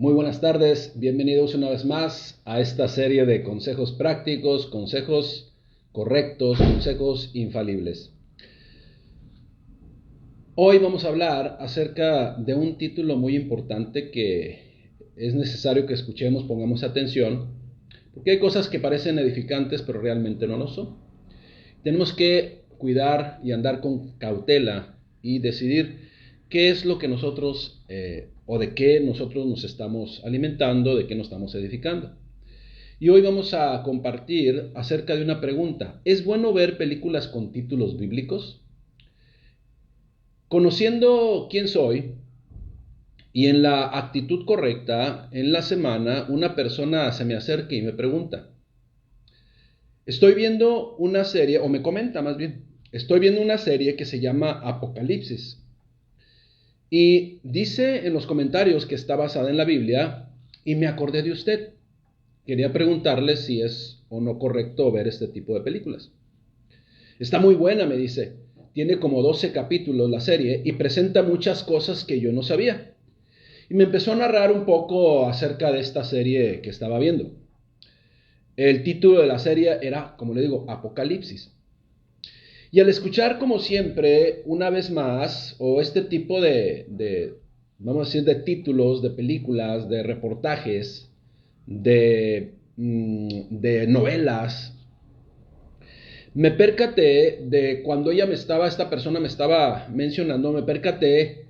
Muy buenas tardes, bienvenidos una vez más a esta serie de consejos prácticos, consejos correctos, consejos infalibles. Hoy vamos a hablar acerca de un título muy importante que es necesario que escuchemos, pongamos atención, porque hay cosas que parecen edificantes pero realmente no lo son. Tenemos que cuidar y andar con cautela y decidir qué es lo que nosotros o de qué nosotros nos estamos alimentando, de qué nos estamos edificando. Y hoy vamos a compartir acerca de una pregunta. ¿Es bueno ver películas con títulos bíblicos? Conociendo quién soy y en la actitud correcta, en la semana una persona se me acerca y me pregunta, estoy viendo una serie, o me comenta más bien, estoy viendo una serie que se llama Apocalipsis. Y dice en los comentarios que está basada en la Biblia y me acordé de usted. Quería preguntarle si es o no correcto ver este tipo de películas. Está muy buena, me dice. Tiene como 12 capítulos la serie y presenta muchas cosas que yo no sabía. Y me empezó a narrar un poco acerca de esta serie que estaba viendo. El título de la serie era, como le digo, Apocalipsis. Y al escuchar, como siempre, una vez más, o este tipo vamos a decir, de títulos, de películas, de reportajes, de novelas, me percaté de cuando esta persona me estaba mencionando, me percaté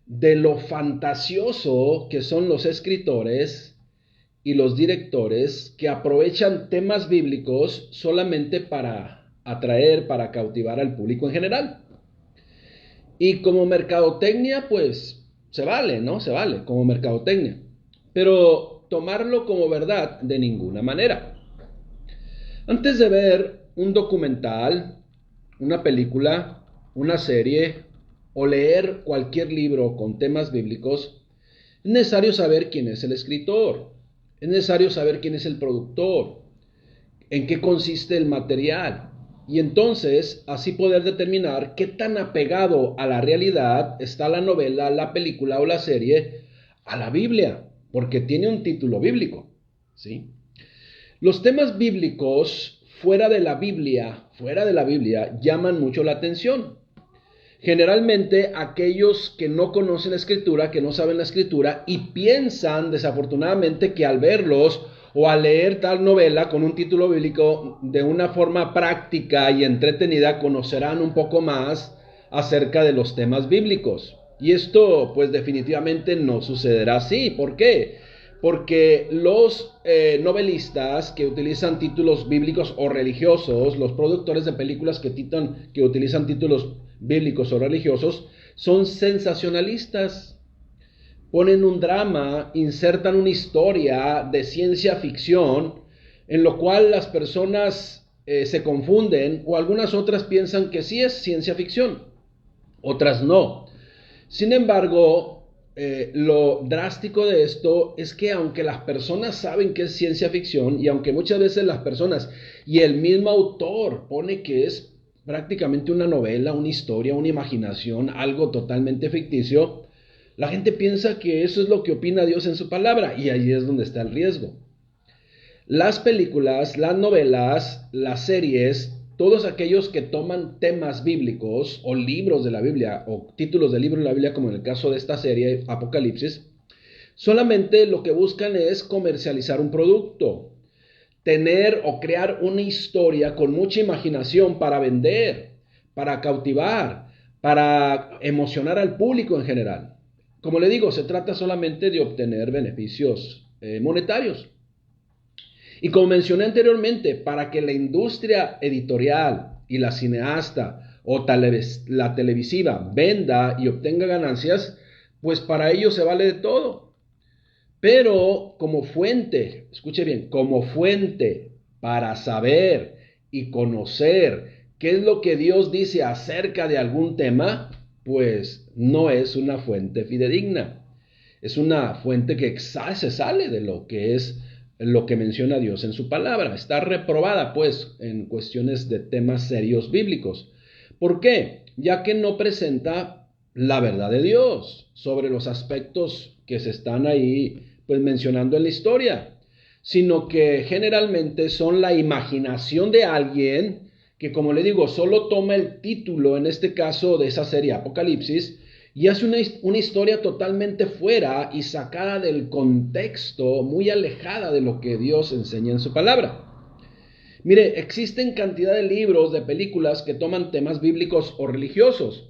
de lo fantasioso que son los escritores y los directores que aprovechan temas bíblicos solamente para atraer, para cautivar al público en general. Y como mercadotecnia, pues se vale, ¿no? Se vale como mercadotecnia. Pero tomarlo como verdad de ninguna manera. Antes de ver un documental, una película, una serie o leer cualquier libro con temas bíblicos, es necesario saber quién es el escritor, es necesario saber quién es el productor, en qué consiste el material y entonces así poder determinar qué tan apegado a la realidad está la novela, la película o la serie a la Biblia, porque tiene un título bíblico, ¿sí? Los temas bíblicos fuera de la Biblia, llaman mucho la atención. Generalmente aquellos que no conocen la escritura, que no saben la escritura y piensan desafortunadamente que al verlos o al leer tal novela con un título bíblico de una forma práctica y entretenida conocerán un poco más acerca de los temas bíblicos. Y esto pues definitivamente no sucederá así. ¿Por qué? Porque los novelistas que utilizan títulos bíblicos o religiosos, los productores de películas que utilizan títulos bíblicos o religiosos, son sensacionalistas. Ponen un drama, insertan una historia de ciencia ficción, en lo cual las personas se confunden o algunas otras piensan que sí es ciencia ficción, otras no. Sin embargo, lo drástico de esto es que aunque las personas saben que es ciencia ficción y aunque muchas veces las personas y el mismo autor pone que es prácticamente una novela, una historia, una imaginación, algo totalmente ficticio, la gente piensa que eso es lo que opina Dios en su palabra y ahí es donde está el riesgo. Las películas, las novelas, las series, todos aquellos que toman temas bíblicos o libros de la Biblia o títulos de libros de la Biblia, como en el caso de esta serie Apocalipsis, solamente lo que buscan es comercializar un producto, tener o crear una historia con mucha imaginación para vender, para cautivar, para emocionar al público en general. Como le digo, se trata solamente de obtener beneficios monetarios. Y como mencioné anteriormente, para que la industria editorial y la cineasta o la televisiva venda y obtenga ganancias, pues para ello se vale de todo. Pero como fuente, escuche bien, como fuente para saber y conocer qué es lo que Dios dice acerca de algún tema, pues no es una fuente fidedigna. Es una fuente que se sale de lo que es lo que menciona Dios en su palabra. Está reprobada, pues, en cuestiones de temas serios bíblicos. ¿Por qué? Ya que no presenta la verdad de Dios sobre los aspectos que se están ahí pues mencionando en la historia, sino que generalmente son la imaginación de alguien que, como le digo, solo toma el título, en este caso de esa serie Apocalipsis, y hace una historia totalmente fuera y sacada del contexto, muy alejada de lo que Dios enseña en su palabra. Mire, existen cantidad de libros, de películas que toman temas bíblicos o religiosos,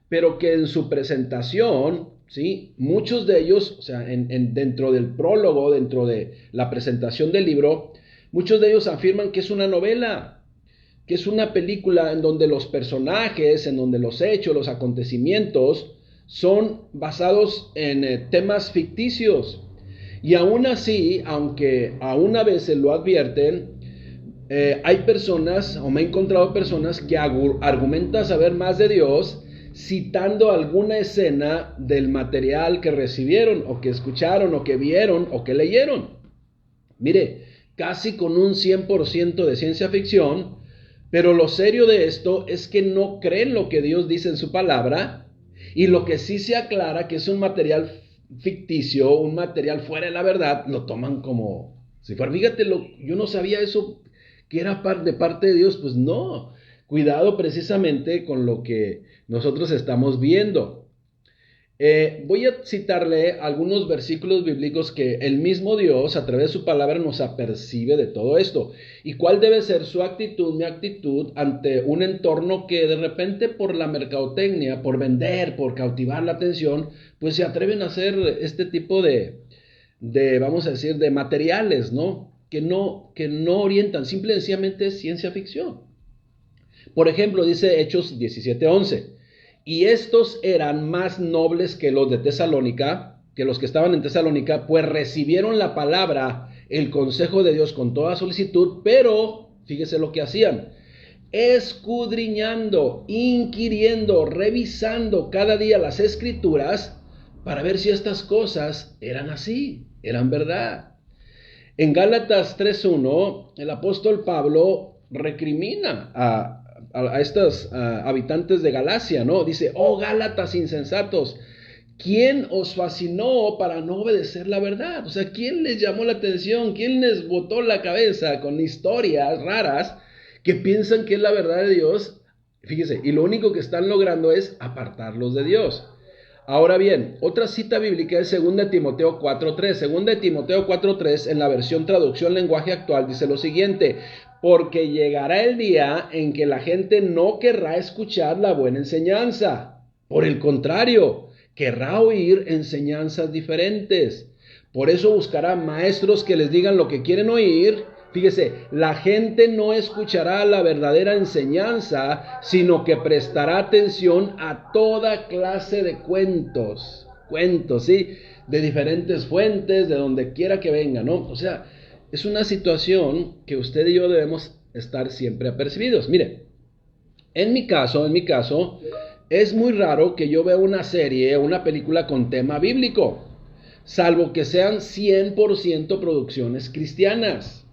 pero que en su presentación, ¿sí? Muchos de ellos, o sea, dentro del prólogo, dentro de la presentación del libro, muchos de ellos afirman que es una novela, que es una película en donde los personajes, en donde los hechos, los acontecimientos son basados en temas ficticios. Y aún así, aunque aún a veces lo advierten, hay personas, o me he encontrado personas que argumentan saber más de Dios citando alguna escena del material que recibieron, o que escucharon, o que vieron, o que leyeron. Mire, casi con un 100% de ciencia ficción, pero lo serio de esto es que no creen lo que Dios dice en su palabra, y lo que sí se aclara que es un material ficticio, un material fuera de la verdad, lo toman como si fuera, fíjate, yo no sabía eso, que era de parte de Dios. Pues no, cuidado precisamente con lo que nosotros estamos viendo. Voy a citarle algunos versículos bíblicos que el mismo Dios a través de su palabra nos apercibe de todo esto, y cuál debe ser su actitud, mi actitud ante un entorno que de repente por la mercadotecnia, por vender, por cautivar la atención, pues se atreven a hacer este tipo de vamos a decir, de materiales, ¿no? Que no orientan, simple y sencillamente es ciencia ficción. Por ejemplo, dice Hechos 17:11, y estos eran más nobles que los de Tesalónica, que los que estaban en Tesalónica, pues recibieron la palabra, el consejo de Dios con toda solicitud, pero fíjese lo que hacían: escudriñando, inquiriendo, revisando cada día las escrituras para ver si estas cosas eran así, eran verdad. En Gálatas 3:1, el apóstol Pablo recrimina a estos habitantes de Galacia, ¿no? Dice: oh Gálatas insensatos, ¿quién os fascinó para no obedecer la verdad? O sea, ¿quién les llamó la atención? ¿Quién les botó la cabeza con historias raras que piensan que es la verdad de Dios? Fíjese, y lo único que están logrando es apartarlos de Dios. Ahora bien, otra cita bíblica es 2 Timoteo 4:3. 2 Timoteo 4:3, en la versión traducción lenguaje actual, dice lo siguiente: porque llegará el día en que la gente no querrá escuchar la buena enseñanza. Por el contrario, querrá oír enseñanzas diferentes. Por eso buscará maestros que les digan lo que quieren oír. Fíjese, la gente no escuchará la verdadera enseñanza, sino que prestará atención a toda clase de cuentos, ¿sí? De diferentes fuentes, de donde quiera que venga, ¿no? O sea, es una situación que usted y yo debemos estar siempre apercibidos. Mire, en mi caso, es muy raro que yo vea una serie o una película con tema bíblico, salvo que sean 100% producciones cristianas,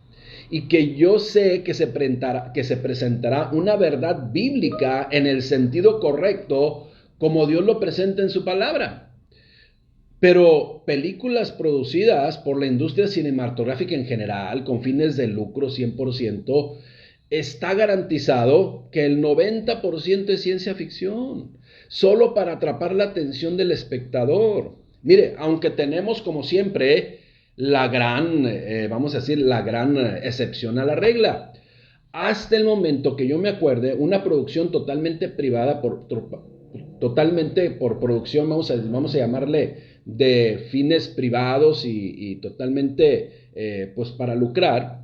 y que yo sé que se presentará una verdad bíblica en el sentido correcto, como Dios lo presenta en su palabra. Pero películas producidas por la industria cinematográfica en general, con fines de lucro 100%, está garantizado que el 90% es ciencia ficción, solo para atrapar la atención del espectador. Mire, aunque tenemos como siempre la gran excepción a la regla. Hasta el momento que yo me acuerde, una producción totalmente privada, totalmente por producción, vamos a llamarle de fines privados y totalmente pues para lucrar,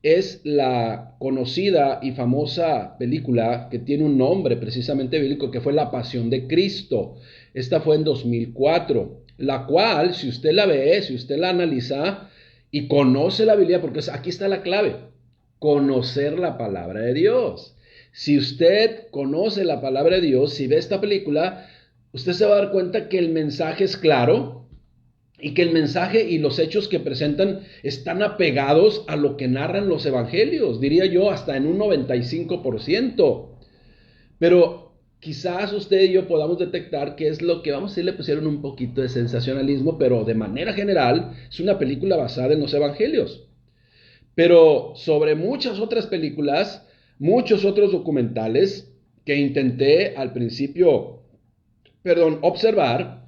es la conocida y famosa película que tiene un nombre precisamente bíblico, que fue La Pasión de Cristo. Esta fue en 2004. La cual, si usted la ve, si usted la analiza y conoce la Biblia, porque aquí está la clave: conocer la palabra de Dios. Si usted conoce la palabra de Dios, si ve esta película, usted se va a dar cuenta que el mensaje es claro, y que el mensaje y los hechos que presentan están apegados a lo que narran los evangelios, diría yo hasta en un 95%. Pero quizás usted y yo podamos detectar qué es lo que, vamos a decir, le pusieron un poquito de sensacionalismo, pero de manera general es una película basada en los evangelios. Pero sobre muchas otras películas, muchos otros documentales que intenté al principio, observar,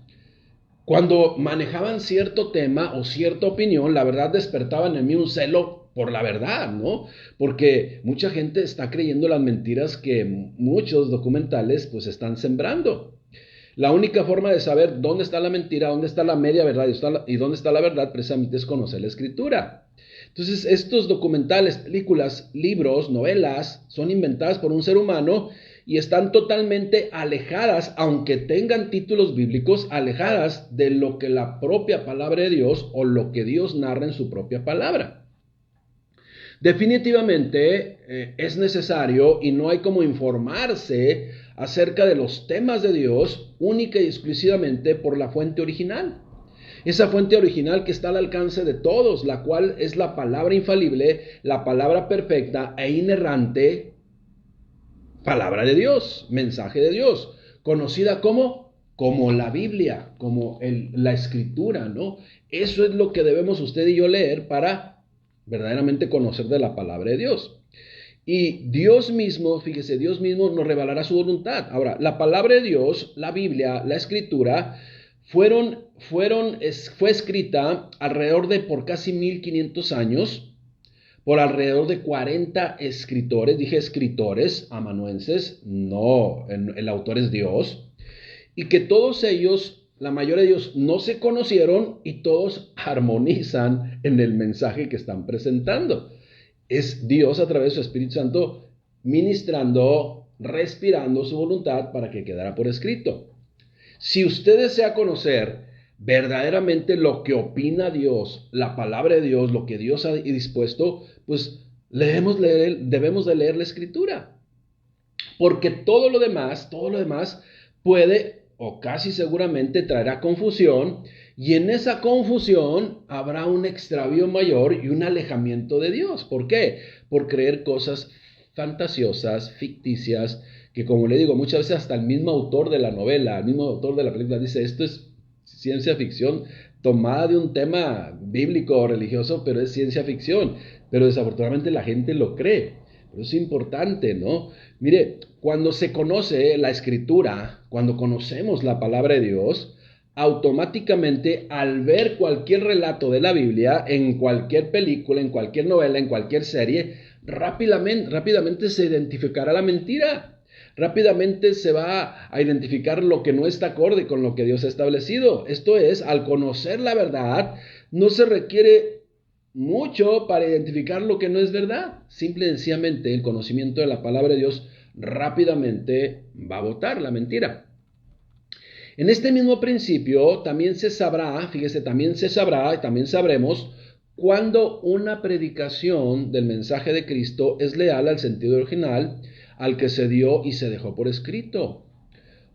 cuando manejaban cierto tema o cierta opinión, la verdad despertaban en mí un celo por la verdad, ¿no? Porque mucha gente está creyendo las mentiras que muchos documentales pues están sembrando. La única forma de saber dónde está la mentira, dónde está la media verdad y dónde está la verdad precisamente es conocer la escritura. Entonces, estos documentales, películas, libros, novelas, son inventadas por un ser humano y están totalmente alejadas, aunque tengan títulos bíblicos, alejadas de lo que la propia palabra de Dios o lo que Dios narra en su propia palabra. Definitivamente es necesario y no hay como informarse acerca de los temas de Dios única y exclusivamente por la fuente original. Esa fuente original que está al alcance de todos, la cual es la palabra infalible, la palabra perfecta e inerrante, palabra de Dios, mensaje de Dios, conocida como la Biblia, como la escritura, ¿no? Eso es lo que debemos usted y yo leer para verdaderamente conocer de la palabra de Dios. Y Dios mismo, fíjese, Dios mismo nos revelará su voluntad. Ahora, la palabra de Dios, la Biblia, la escritura, fue escrita alrededor de por casi 1500 años, por alrededor de 40 escritores, dije escritores amanuenses, no, el autor es Dios, y que todos ellos, la mayoría de ellos, no se conocieron y todos armonizan en el mensaje que están presentando. Es Dios a través de su Espíritu Santo ministrando, respirando su voluntad para que quedara por escrito. Si usted desea conocer verdaderamente lo que opina Dios, la palabra de Dios, lo que Dios ha dispuesto, pues debemos de leer la Escritura. Porque todo lo demás puede o casi seguramente traerá confusión, y en esa confusión habrá un extravío mayor y un alejamiento de Dios. ¿Por qué? Por creer cosas fantasiosas, ficticias, que como le digo, muchas veces hasta el mismo autor de la novela, el mismo autor de la película dice, esto es ciencia ficción tomada de un tema bíblico o religioso, pero es ciencia ficción. Pero desafortunadamente la gente lo cree. Pero es importante, ¿no? Mire, cuando se conoce la escritura, cuando conocemos la palabra de Dios, automáticamente al ver cualquier relato de la Biblia, en cualquier película, en cualquier novela, en cualquier serie, rápidamente se identificará la mentira. Rápidamente se va a identificar lo que no está acorde con lo que Dios ha establecido. Esto es, al conocer la verdad, no se requiere mucho para identificar lo que no es verdad. Simple y sencillamente el conocimiento de la palabra de Dios rápidamente va a botar la mentira. En este mismo principio también se sabrá, fíjese, también sabremos cuando una predicación del mensaje de Cristo es leal al sentido original al que se dio y se dejó por escrito.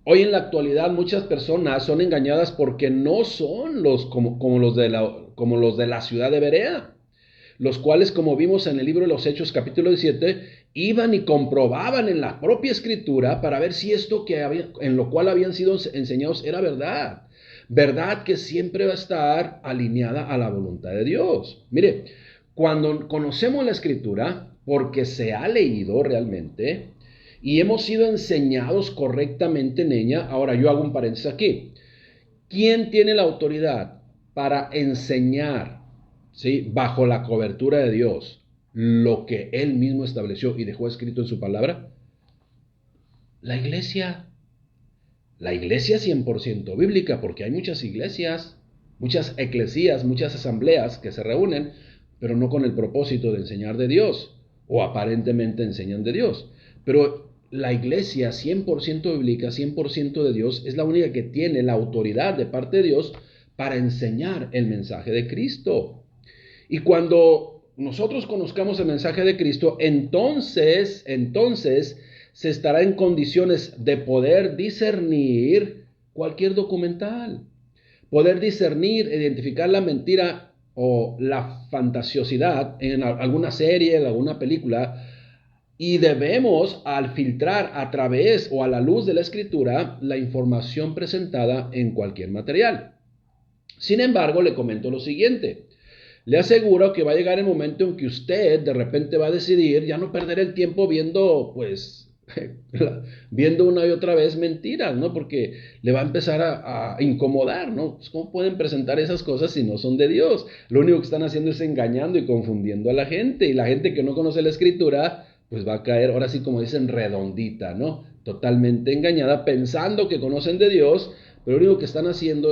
Hoy en la actualidad muchas personas son engañadas porque no son como los de la ciudad de Berea, los cuales, como vimos en el libro de los Hechos capítulo 17, iban y comprobaban en la propia escritura para ver si esto en lo cual habían sido enseñados era verdad. Verdad que siempre va a estar alineada a la voluntad de Dios. Mire, cuando conocemos la escritura, porque se ha leído realmente y hemos sido enseñados correctamente en ella. Ahora yo hago un paréntesis aquí. ¿Quién tiene la autoridad para enseñar, ¿sí?, bajo la cobertura de Dios lo que Él mismo estableció y dejó escrito en su palabra? La iglesia. La iglesia 100% bíblica, porque hay muchas iglesias, muchas eclesías, muchas asambleas que se reúnen, pero no con el propósito de enseñar de Dios, o aparentemente enseñan de Dios. Pero la iglesia 100% bíblica, 100% de Dios, es la única que tiene la autoridad de parte de Dios para enseñar el mensaje de Cristo. Y cuando nosotros conozcamos el mensaje de Cristo, entonces se estará en condiciones de poder discernir cualquier documental, poder discernir, identificar la mentira o la fantasiosidad en alguna serie, en alguna película, Y debemos, al filtrar a través o a la luz de la Escritura, la información presentada en cualquier material. Sin embargo, le comento lo siguiente. Le aseguro que va a llegar el momento en que usted de repente va a decidir ya no perder el tiempo viendo, pues, viendo una y otra vez mentiras, ¿no? Porque le va a empezar a incomodar, ¿no? Pues, ¿cómo pueden presentar esas cosas si no son de Dios? Lo único que están haciendo es engañando y confundiendo a la gente. Y la gente que no conoce la Escritura, pues va a caer, ahora sí como dicen, redondita, ¿no? Totalmente engañada, pensando que conocen de Dios, pero lo único que están haciendo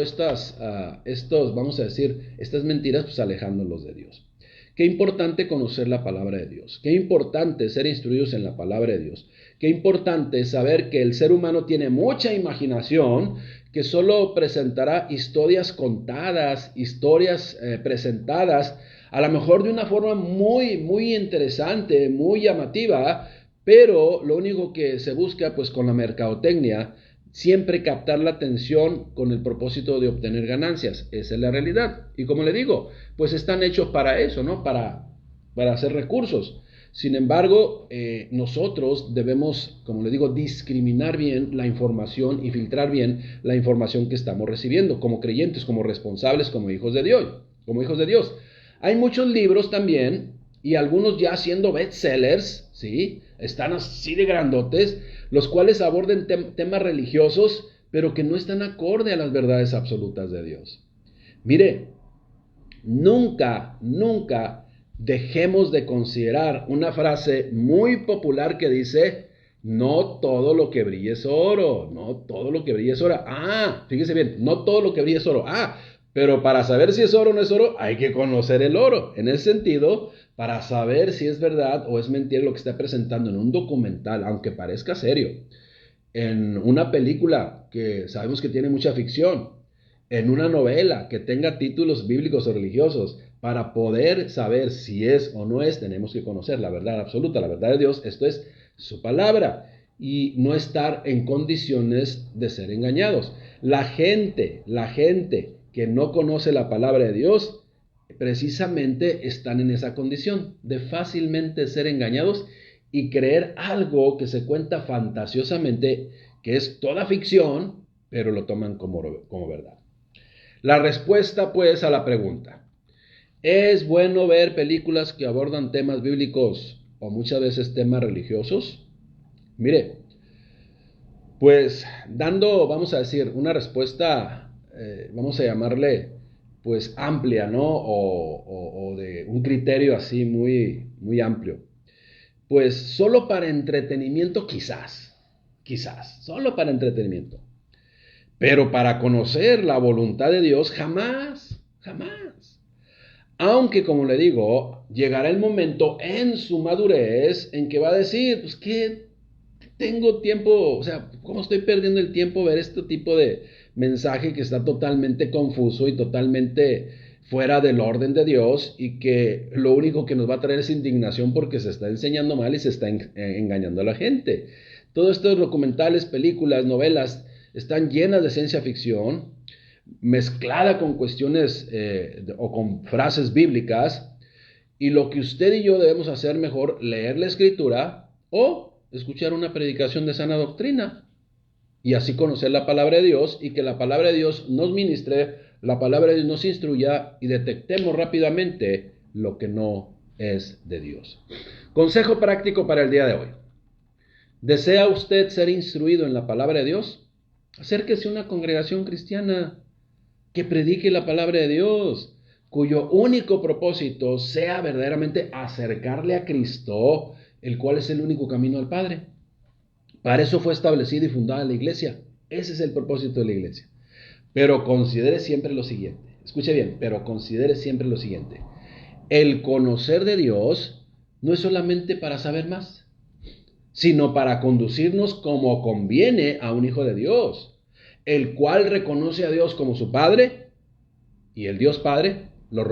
vamos a decir, estas mentiras, pues alejándolos de Dios. Qué importante conocer la palabra de Dios. Qué importante ser instruidos en la palabra de Dios. Qué importante saber que el ser humano tiene mucha imaginación, que solo presentará historias contadas, historias presentadas, a lo mejor de una forma muy, muy interesante, muy llamativa, pero lo único que se busca, pues con la mercadotecnia, siempre captar la atención con el propósito de obtener ganancias. Esa es la realidad. Y como le digo, pues están hechos para eso, ¿no? Para hacer recursos. Sin embargo, nosotros debemos, como le digo, discriminar bien la información y filtrar bien la información que estamos recibiendo como creyentes, como responsables, como hijos de Dios. Como hijos de Dios. Hay muchos libros también, y algunos ya siendo bestsellers, ¿sí? Están así de grandotes, los cuales aborden temas religiosos, pero que no están acorde a las verdades absolutas de Dios. Mire, nunca dejemos de considerar una frase muy popular que dice, no todo lo que brille es oro, no todo lo que brille es oro. Fíjese bien, no todo lo que brille es oro. Pero para saber si es oro o no es oro, hay que conocer el oro. En ese sentido, para saber si es verdad o es mentira lo que está presentando en un documental, aunque parezca serio, en una película que sabemos que tiene mucha ficción, en una novela que tenga títulos bíblicos o religiosos, para poder saber si es o no es, tenemos que conocer la verdad absoluta, la verdad de Dios, esto es su palabra, y no estar en condiciones de ser engañados. La gente que no conoce la palabra de Dios, precisamente están en esa condición de fácilmente ser engañados y creer algo que se cuenta fantasiosamente, que es toda ficción, pero lo toman como verdad. La respuesta, pues, a la pregunta: ¿es bueno ver películas que abordan temas bíblicos o muchas veces temas religiosos? Mire, pues dando, vamos a decir, una respuesta, vamos a llamarle, pues amplia, ¿no? O de un criterio así muy, muy amplio. Pues solo para entretenimiento quizás, solo para entretenimiento. Pero para conocer la voluntad de Dios, jamás. Aunque, como le digo, llegará el momento en su madurez en que va a decir, pues que tengo tiempo, o sea, ¿cómo estoy perdiendo el tiempo ver este tipo de mensaje que está totalmente confuso y totalmente fuera del orden de Dios, y que lo único que nos va a traer es indignación porque se está enseñando mal y se está engañando a la gente? Todos estos documentales, películas, novelas están llenas de ciencia ficción, mezclada con cuestiones o con frases bíblicas, y lo que usted y yo debemos hacer mejor, leer la Escritura o escuchar una predicación de sana doctrina, y así conocer la palabra de Dios, y que la palabra de Dios nos ministre, la palabra de Dios nos instruya, y detectemos rápidamente lo que no es de Dios. Consejo práctico para el día de hoy: ¿desea usted ser instruido en la palabra de Dios? Acérquese a una congregación cristiana que predique la palabra de Dios, cuyo único propósito sea verdaderamente acercarle a Cristo, el cual es el único camino al Padre. Para eso fue establecida y fundada la iglesia. Ese es el propósito de la iglesia. Pero considere siempre lo siguiente. Escuche bien, pero considere siempre lo siguiente. El conocer de Dios no es solamente para saber más, sino para conducirnos como conviene a un hijo de Dios, el cual reconoce a Dios como su Padre, y el Dios Padre lo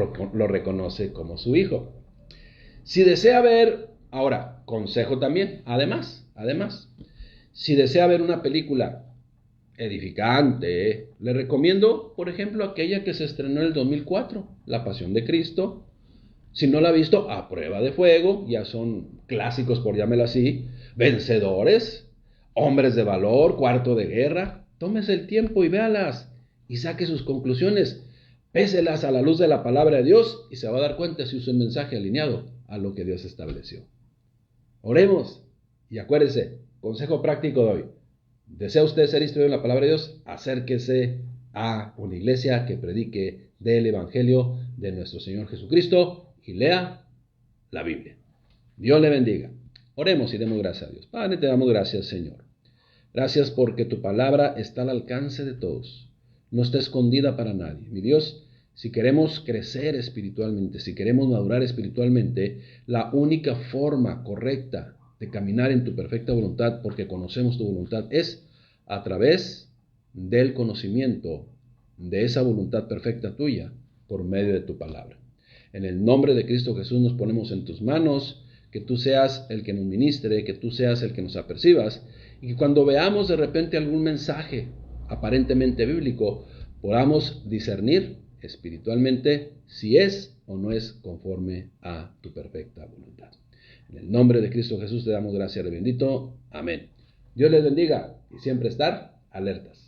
reconoce como su Hijo. Si desea ver, ahora, consejo también, además, si desea ver una película edificante, le recomiendo, por ejemplo, aquella que se estrenó en el 2004, La Pasión de Cristo. Si no la ha visto, a prueba de fuego, ya son clásicos por llamarlo así, vencedores, hombres de valor, cuarto de guerra. Tómese el tiempo y véalas y saque sus conclusiones. Péselas a la luz de la palabra de Dios y se va a dar cuenta si usa un mensaje alineado a lo que Dios estableció. Oremos y acuérdese, consejo práctico de hoy. ¿Desea usted ser instruido en la palabra de Dios? Acérquese a una iglesia que predique del Evangelio de nuestro Señor Jesucristo y lea la Biblia. Dios le bendiga. Oremos y demos gracias a Dios. Padre, te damos gracias, Señor. Gracias porque tu palabra está al alcance de todos. No está escondida para nadie. Mi Dios, si queremos crecer espiritualmente, si queremos madurar espiritualmente, la única forma correcta de caminar en tu perfecta voluntad, porque conocemos tu voluntad, es a través del conocimiento de esa voluntad perfecta tuya por medio de tu palabra. En el nombre de Cristo Jesús nos ponemos en tus manos, que tú seas el que nos ministre, que tú seas el que nos apercibas, y que cuando veamos de repente algún mensaje aparentemente bíblico, podamos discernir espiritualmente si es o no es conforme a tu perfecta voluntad. En el nombre de Cristo Jesús te damos gracias, bendito. Amén. Dios les bendiga y siempre estar alertas.